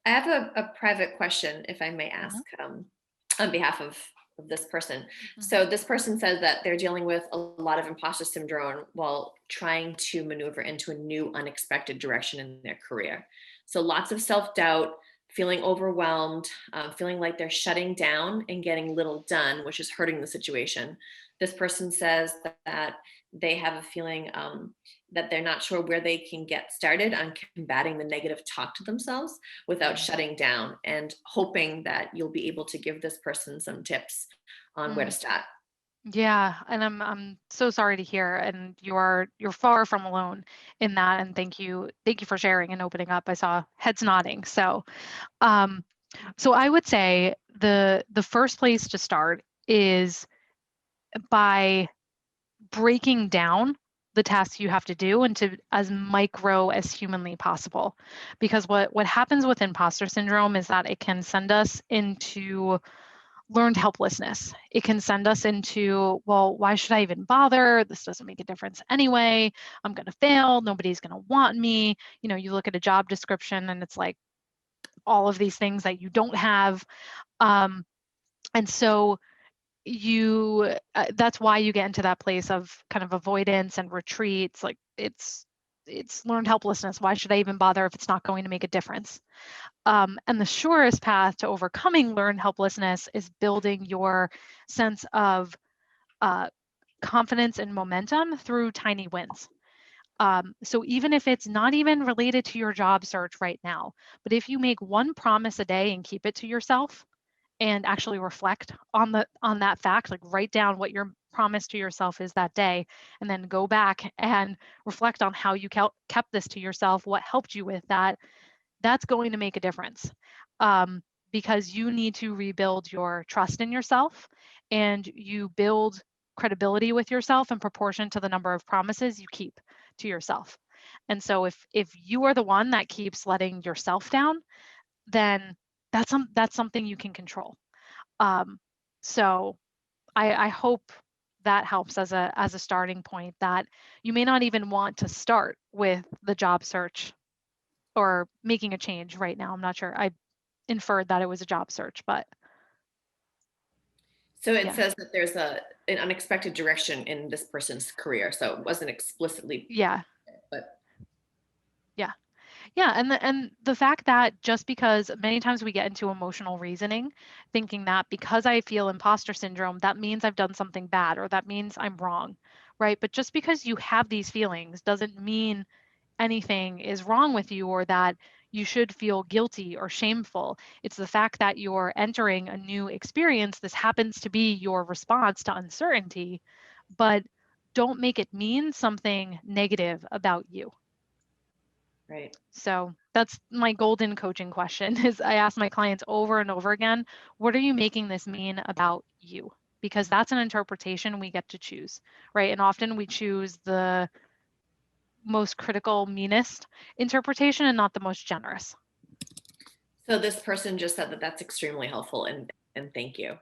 I have a private question, if I may Mhm, ask, on behalf of this person. mhm, So this person says that they're dealing with a lot of imposter syndrome while trying to maneuver into a new, unexpected direction in their career. So lots of self-doubt, feeling overwhelmed, feeling like they're shutting down and getting little done, which is hurting the situation. This person says that they have a feeling that they're not sure where they can get started on combating the negative talk to themselves without mhm, shutting down, and hoping that you'll be able to give this person some tips on where to mm. start. Yeah, and I'm so sorry to hear, and you're far from alone in that, and thank you for sharing and opening up. I saw heads nodding. Um so I would say the first place to start is by breaking down the tasks you have to do into as micro as humanly possible. Because what happens with imposter syndrome is that it can send us into learned helplessness. It can send us into, well, why should I even bother? This doesn't make a difference anyway. I'm going to fail. Nobody's going to want me. You look at a job description and it's like all of these things that you don't have. Um, and so that's why you get into that place of kind of avoidance and retreats. Like it's learned helplessness. Why should I even bother if it's not going to make a difference? And the surest path to overcoming learned helplessness is building your sense of uh, confidence and momentum through tiny wins. So even if it's not even related to your job search right now, but if you make one promise a day and keep it to yourself and actually reflect on that fact, like write down what your promise to yourself is that day, and then go back and reflect on how you kept this to yourself, what helped you with that, that's going to make a difference. Um, because you need to rebuild your trust in yourself, and you build credibility with yourself in proportion to the number of promises you keep to yourself. And so if you are the one that keeps letting yourself down, then that's something you can control. Um, so I hope that helps as a starting point, that you may not even want to start with the job search or making a change right now. I'm not sure. I inferred that it was a job search, but So it yeah. says that there's an unexpected direction in this person's career. So it wasn't explicitly, Yeah. but Yeah. Yeah, and the fact that just because many times we get into emotional reasoning, thinking that because I feel imposter syndrome, that means I've done something bad or that means I'm wrong, right? But just because you have these feelings doesn't mean anything is wrong with you or that you should feel guilty or shameful. It's the fact that you're entering a new experience. This happens to be your response to uncertainty, but don't make it mean something negative about you. right. So that's my golden coaching question is I ask my clients over and over again, what are you making this mean about you? Because that's an interpretation we get to choose, right? And often we choose the most critical, meanest interpretation and not the most generous. So this person just said that that's extremely helpful, and thank you.